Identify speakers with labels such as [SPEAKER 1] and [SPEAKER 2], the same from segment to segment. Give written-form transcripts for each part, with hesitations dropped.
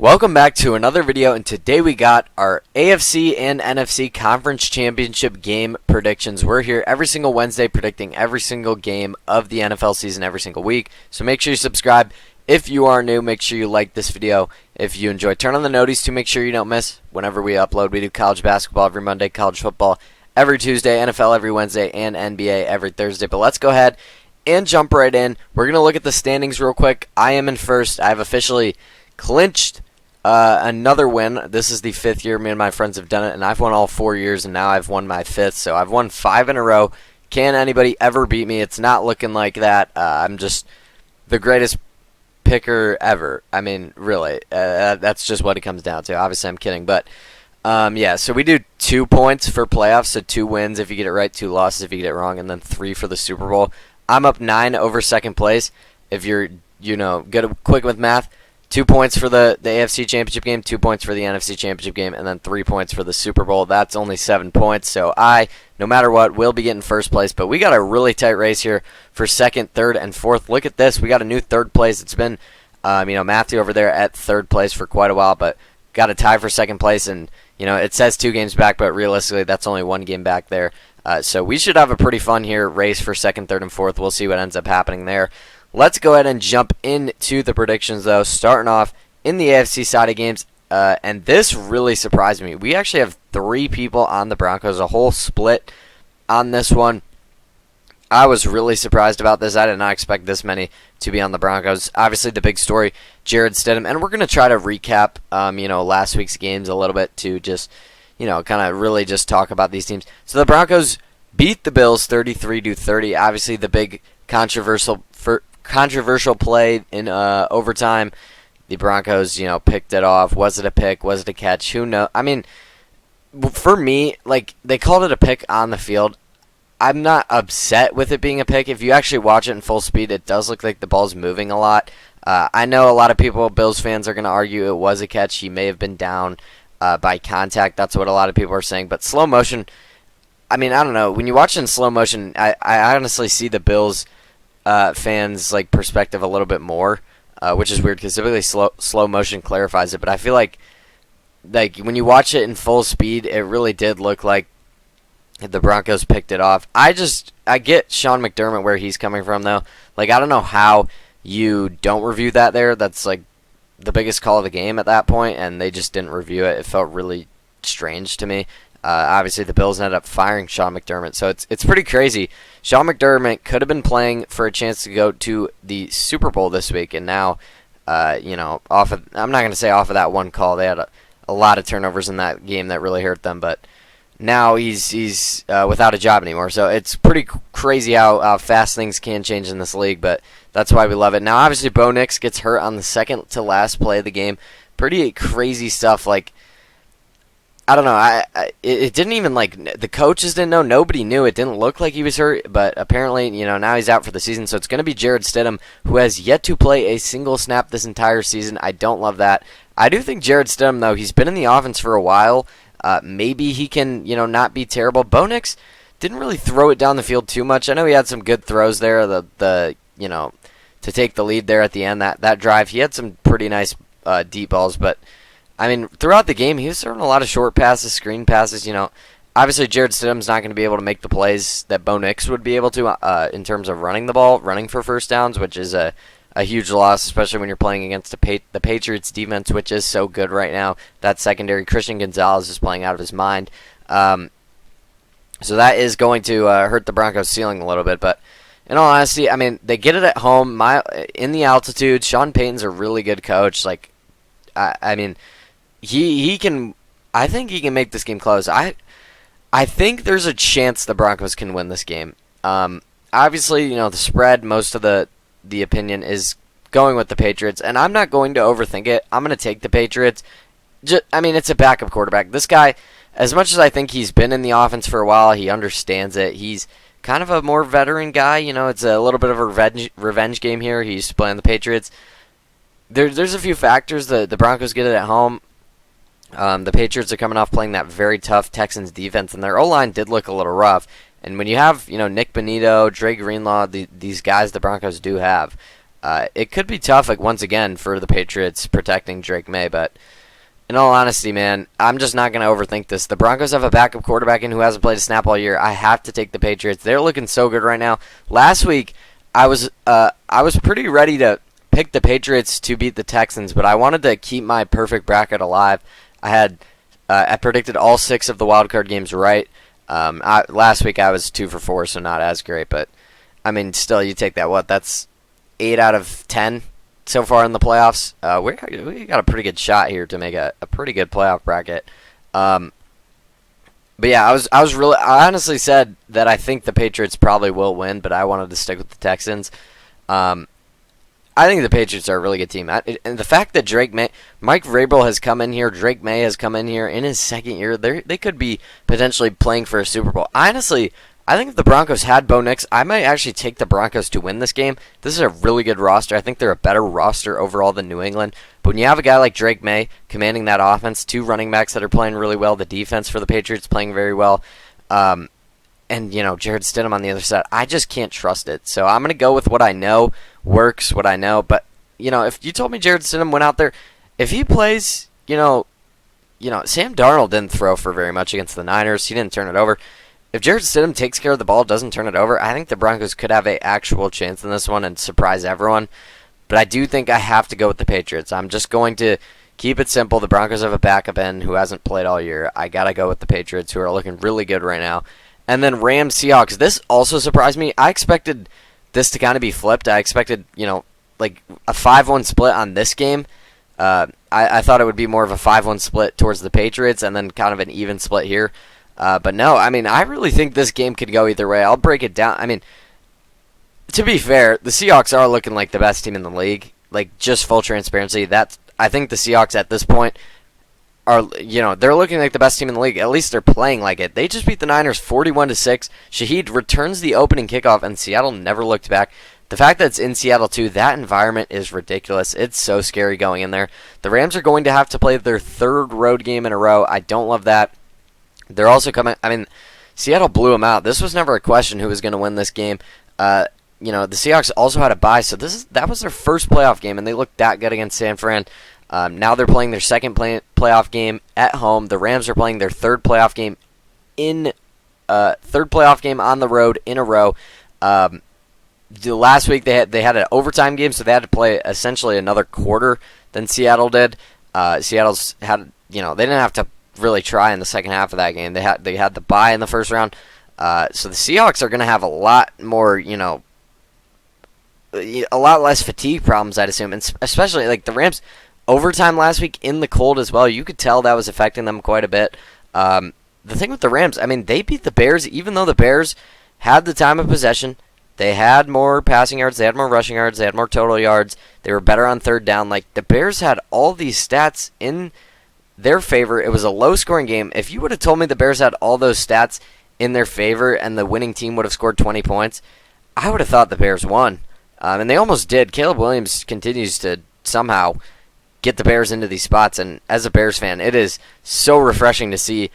[SPEAKER 1] Welcome back to another video, and today we got our AFC and NFC Conference Championship game predictions. We're here every single Wednesday predicting every single game of the NFL season every single week, so make sure you subscribe. If you are new, make sure you like this video. If you enjoy, turn on the noties to make sure you don't miss whenever we upload. We do college basketball every Monday, college football every Tuesday, NFL every Wednesday, and NBA every Thursday. But let's go ahead and jump right in. We're going to look at the standings real quick. I am in first. I've officially clinched another win. This is the fifth year me and my friends have done it, and I've won all 4 years, and now I've won my fifth. So I've won 5 in a row. Can anybody ever beat me? It's not looking like that. I'm just the greatest picker ever. I mean, really, that's just what it comes down to. Obviously, I'm kidding, but yeah. So we do 2 points for playoffs, so 2 wins if you get it right, 2 losses if you get it wrong, and then 3 for the Super Bowl. I'm up 9 over second place. If you're, good quick with math. 2 points for the AFC Championship game, 2 points for the NFC Championship game, and then 3 points for the Super Bowl. That's only 7 points. So no matter what, will be getting first place. But we got a really tight race here for second, third, and fourth. Look at this. We got a new third place. It's been, Matthew over there at third place for quite a while, but got a tie for second place. And, it says 2 games back, but realistically, that's only 1 game back there. So we should have a pretty fun here race for second, third, and fourth. We'll see what ends up happening there. Let's go ahead and jump into the predictions, though, starting off in the AFC side of games. And this really surprised me. We actually have 3 people on the Broncos, a whole split on this one. I was really surprised about this. I did not expect this many to be on the Broncos. Obviously, the big story, Jarrett Stidham. And we're going to try to recap, last week's games a little bit to just, kind of really just talk about these teams. So the Broncos beat the Bills 33-30. Obviously, the big controversial play in overtime. The Broncos, picked it off. Was it a pick? Was it a catch? Who knows? I mean, for me, they called it a pick on the field. I'm not upset with it being a pick. If you actually watch it in full speed, it does look like the ball's moving a lot. I know a lot of people, Bills fans, are going to argue it was a catch. He may have been down by contact. That's what a lot of people are saying. But slow motion, I mean, I don't know. When you watch it in slow motion, I honestly see the Bills fans' perspective a little bit more, which is weird because typically slow motion clarifies it. But I feel like when you watch it in full speed, it really did look like the Broncos picked it off. I get Sean McDermott where he's coming from, though. I don't know how you don't review that there. That's the biggest call of the game at that point, and they just didn't review it. It felt really strange to me. Obviously, the Bills ended up firing Sean McDermott, so it's pretty crazy. Sean McDermott could have been playing for a chance to go to the Super Bowl this week, and now, I'm not going to say off of that one call. They had a lot of turnovers in that game that really hurt them, but now he's without a job anymore. So it's pretty crazy how fast things can change in this league, but that's why we love it. Now, obviously, Bo Nix gets hurt on the second to last play of the game. Pretty crazy stuff. I don't know. It didn't even the coaches didn't know. Nobody knew. It didn't look like he was hurt, but apparently, now he's out for the season. So it's going to be Jarrett Stidham, who has yet to play a single snap this entire season. I don't love that. I do think Jarrett Stidham, though, he's been in the offense for a while. Maybe he can, not be terrible. Bo Nix didn't really throw it down the field too much. I know he had some good throws there. To take the lead there at the end, that drive, he had some pretty nice deep balls, but I mean, throughout the game, he was throwing a lot of short passes, screen passes. Obviously, Jarrett Stidham's not going to be able to make the plays that Bo Nix would be able to in terms of running the ball, running for first downs, which is a huge loss, especially when you're playing against the Patriots defense, which is so good right now. That secondary, Christian Gonzalez is playing out of his mind. So that is going to hurt the Broncos' ceiling a little bit. But in all honesty, I mean, they get it at home, in the altitude. Sean Payton's a really good coach. I mean, he can. I think he can make this game close. I think there's a chance the Broncos can win this game. Obviously, the spread, most of the opinion is going with the Patriots, and I'm not going to overthink it. I'm going to take the Patriots. It's a backup quarterback. This guy, as much as I think he's been in the offense for a while, he understands it. He's kind of a more veteran guy. It's a little bit of a revenge game here. He's playing the Patriots. There's a few factors. The Broncos get it at home. The Patriots are coming off playing that very tough Texans defense, and their O-line did look a little rough. And when you have, Nick Bonito, Dre Greenlaw, these guys the Broncos do have, it could be tough, like once again, for the Patriots protecting Drake May. But in all honesty, man, I'm just not going to overthink this. The Broncos have a backup quarterback in who hasn't played a snap all year. I have to take the Patriots. They're looking so good right now. Last week, I was pretty ready to pick the Patriots to beat the Texans, but I wanted to keep my perfect bracket alive. I predicted all 6 of the wildcard games right. Last week I was 2 for 4, so not as great, but I mean, still, you take that. That's 8 out of 10 so far in the playoffs. We got a pretty good shot here to make a pretty good playoff bracket. But yeah, I honestly said that I think the Patriots probably will win, but I wanted to stick with the Texans. I think the Patriots are a really good team. And the fact that Mike Vrabel has come in here, Drake May has come in here in his second year, they could be potentially playing for a Super Bowl. Honestly, I think if the Broncos had Bo Nix, I might actually take the Broncos to win this game. This is a really good roster. I think they're a better roster overall than New England. But when you have a guy like Drake May commanding that offense, 2 running backs that are playing really well, the defense for the Patriots playing very well, and Jared Stidham on the other side, I just can't trust it. So I'm going to go with what I know works, what I know. But, if you told me Jared Stidham went out there, if he plays, Sam Darnold didn't throw for very much against the Niners. He didn't turn it over. If Jared Stidham takes care of the ball, doesn't turn it over, I think the Broncos could have an actual chance in this one and surprise everyone. But I do think I have to go with the Patriots. I'm just going to keep it simple. The Broncos have a backup end who hasn't played all year. I got to go with the Patriots, who are looking really good right now. And then Rams, Seahawks. This also surprised me. I expected this to kind of be flipped. I expected, like a 5-1 split on this game. I thought it would be more of a 5-1 split towards the Patriots and then kind of an even split here. But no, I mean, I really think this game could go either way. I'll break it down. I mean, to be fair, the Seahawks are looking like the best team in the league. Like, just full transparency, I think the Seahawks at this point are, they're looking like the best team in the league. At least they're playing like it. They just beat the Niners 41-6. Shaheed returns the opening kickoff, and Seattle never looked back. The fact that it's in Seattle, too, that environment is ridiculous. It's so scary going in there. The Rams are going to have to play their 3rd road game in a row. I don't love that. They're also coming. I mean, Seattle blew them out. This was never a question who was going to win this game. The Seahawks also had a bye, so that was their first playoff game, and they looked that good against San Fran. Now they're playing their second playoff game at home. The Rams are playing their third playoff game on the road in a row. The last week they had an overtime game, so they had to play essentially another quarter than Seattle did. Seattle's had they didn't have to really try in the second half of that game. They had the bye in the first round. So the Seahawks are going to have a lot more, a lot less fatigue problems, I'd assume, and especially like the Rams overtime last week in the cold as well. You could tell that was affecting them quite a bit. The thing with the Rams, I mean, they beat the Bears, even though the Bears had the time of possession. They had more passing yards, they had more rushing yards, they had more total yards. They were better on third down. Like, the Bears had all these stats in their favor. It was a low-scoring game. If you would have told me the Bears had all those stats in their favor and the winning team would have scored 20 points, I would have thought the Bears won. And they almost did. Caleb Williams continues to somehow get the Bears into these spots. And as a Bears fan, it is so refreshing to see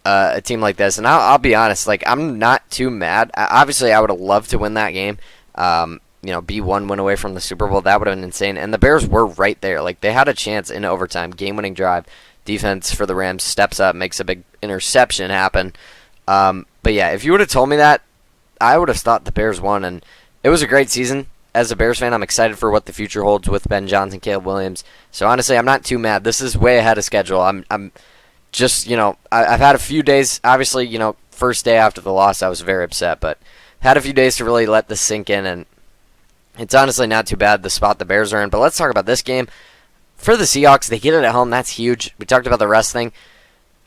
[SPEAKER 1] a team like this. And I'll be honest, like, I'm not too mad. Obviously, I would have loved to win that game. Be 1 win away from the Super Bowl. That would have been insane. And the Bears were right there. Like, they had a chance in overtime, game-winning drive. Defense for the Rams steps up, makes a big interception happen. But yeah, if you would have told me that, I would have thought the Bears won. And it was a great season. As a Bears fan, I'm excited for what the future holds with Ben Johnson, Caleb Williams. So honestly, I'm not too mad. This is way ahead of schedule. I'm just, I've had a few days. Obviously, first day after the loss, I was very upset. But had a few days to really let this sink in. And it's honestly not too bad the spot the Bears are in. But let's talk about this game. For the Seahawks, they get it at home. That's huge. We talked about the rest thing.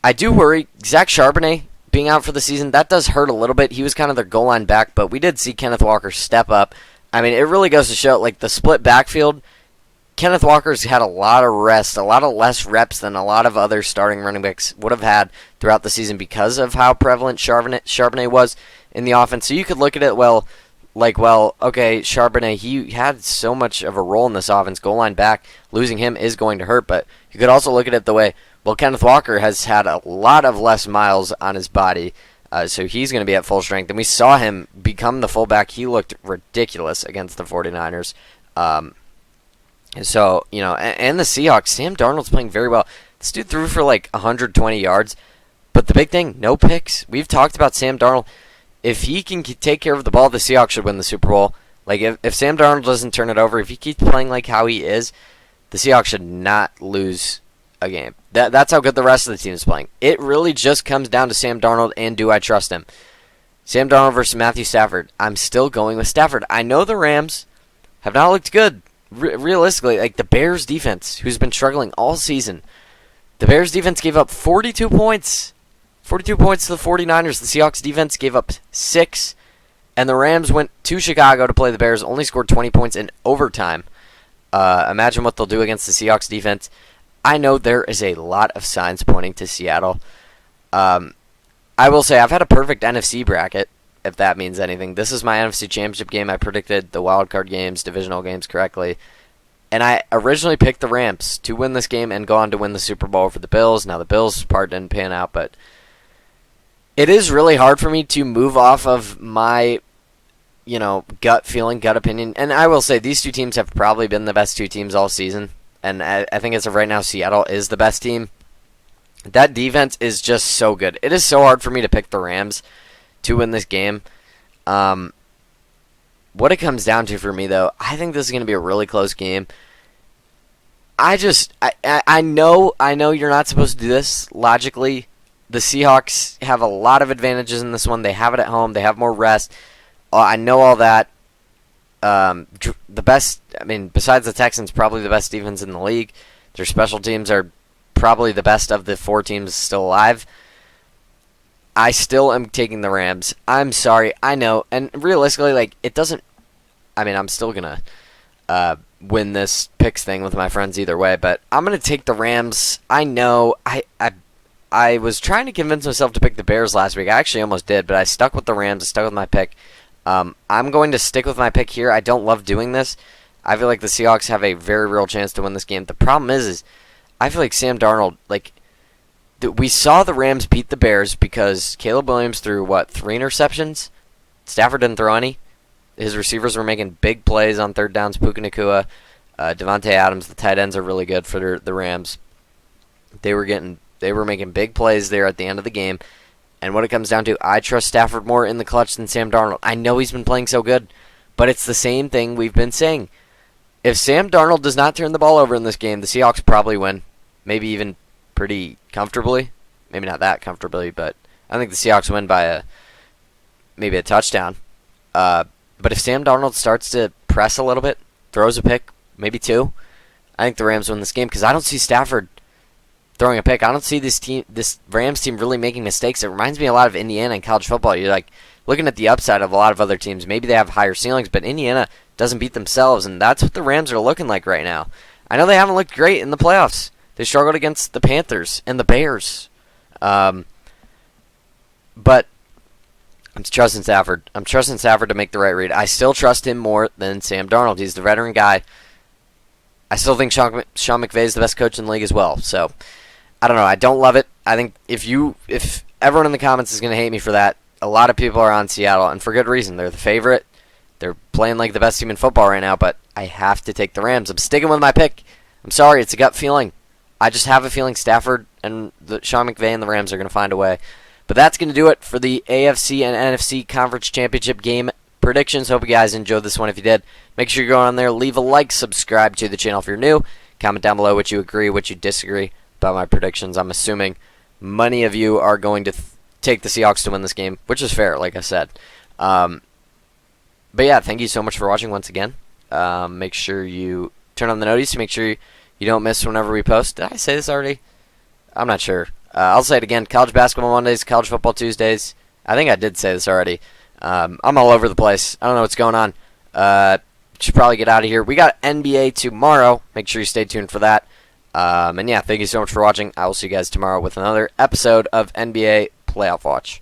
[SPEAKER 1] I do worry. Zach Charbonnet being out for the season, that does hurt a little bit. He was kind of their goal line back, but we did see Kenneth Walker step up. I mean, it really goes to show, like, the split backfield, Kenneth Walker's had a lot of rest, a lot of less reps than a lot of other starting running backs would have had throughout the season because of how prevalent Charbonnet was in the offense. So you could look at it, okay, Charbonnet, he had so much of a role in this offense, goal line back, losing him is going to hurt, but you could also look at it the way, well, Kenneth Walker has had a lot of less miles on his body, so he's going to be at full strength, and we saw him become the fullback. He looked ridiculous against the 49ers. So, and the Seahawks, Sam Darnold's playing very well. This dude threw for like 120 yards. But the big thing, no picks. We've talked about Sam Darnold. If he can take care of the ball, the Seahawks should win the Super Bowl. Like, if Sam Darnold doesn't turn it over, if he keeps playing like how he is, the Seahawks should not lose a game. That's how good the rest of the team is playing. It really just comes down to Sam Darnold and do I trust him. Sam Darnold versus Matthew Stafford. I'm still going with Stafford. I know the Rams have not looked good. Realistically, like the Bears defense, who's been struggling all season. The Bears defense gave up 42 points. 42 points to the 49ers. The Seahawks defense gave up 6. And the Rams went to Chicago to play the Bears, only scored 20 points in overtime. Imagine what they'll do against the Seahawks defense. I know there is a lot of signs pointing to Seattle. I will say I've had a perfect NFC bracket, if that means anything. This is my NFC Championship game. I predicted the wildcard games, divisional games correctly. And I originally picked the Rams to win this game and go on to win the Super Bowl for the Bills. Now the Bills part didn't pan out, but it is really hard for me to move off of my, gut feeling, gut opinion. And I will say these two teams have probably been the best two teams all season. And I think as of right now, Seattle is the best team. That defense is just so good. It is so hard for me to pick the Rams to win this game. What it comes down to for me, though, I think this is going to be a really close game. I know you're not supposed to do this logically. The Seahawks have a lot of advantages in this one. They have it at home. They have more rest. I know all that. The best, besides the Texans, probably the best defense in the league. Their special teams are probably the best of the 4 teams still alive. I still am taking the Rams. I'm sorry. I know. And realistically, it doesn't... I'm still going to win this picks thing with my friends either way, but I'm going to take the Rams. I know. I was trying to convince myself to pick the Bears last week. I actually almost did, but I stuck with the Rams. I stuck with my pick. I'm going to stick with my pick here. I don't love doing this. I feel like the Seahawks have a very real chance to win this game. The problem is I feel like Sam Darnold, we saw the Rams beat the Bears because Caleb Williams threw, 3 interceptions? Stafford didn't throw any. His receivers were making big plays on third downs. Puka Nacua, Devontae Adams, the tight ends are really good for the Rams. They were making big plays there at the end of the game. And what it comes down to, I trust Stafford more in the clutch than Sam Darnold. I know he's been playing so good, but it's the same thing we've been saying. If Sam Darnold does not turn the ball over in this game, the Seahawks probably win. Maybe even pretty comfortably. Maybe not that comfortably, but I think the Seahawks win by maybe a touchdown. But if Sam Darnold starts to press a little bit, throws a pick, maybe 2, I think the Rams win this game because I don't see Stafford throwing a pick. I don't see this Rams team really making mistakes. It reminds me a lot of Indiana in college football. You're looking at the upside of a lot of other teams. Maybe they have higher ceilings, but Indiana doesn't beat themselves, and that's what the Rams are looking like right now. I know they haven't looked great in the playoffs. They struggled against the Panthers and the Bears. But I'm trusting Stafford. I'm trusting Stafford to make the right read. I still trust him more than Sam Darnold. He's the veteran guy. I still think Sean McVay is the best coach in the league as well. So, I don't know. I don't love it. I think if everyone in the comments is going to hate me for that, a lot of people are on Seattle, and for good reason. They're the favorite. They're playing like the best team in football right now, but I have to take the Rams. I'm sticking with my pick. I'm sorry. It's a gut feeling. I just have a feeling Stafford and Sean McVay and the Rams are going to find a way. But that's going to do it for the AFC and NFC Conference Championship game predictions. Hope you guys enjoyed this one. If you did, make sure you go on there, leave a like, subscribe to the channel if you're new. Comment down below what you agree, what you disagree about my predictions. I'm assuming many of you are going to take the Seahawks to win this game, which is fair, like I said. But yeah, thank you so much for watching once again. Make sure you turn on the notice to make sure you don't miss whenever we post. Did I say this already? I'm not sure. I'll say it again. College basketball Mondays, college football Tuesdays. I think I did say this already. I'm all over the place. I don't know what's going on. Should probably get out of here. We got NBA tomorrow. Make sure you stay tuned for that. And yeah, thank you so much for watching. I will see you guys tomorrow with another episode of NBA Playoff Watch.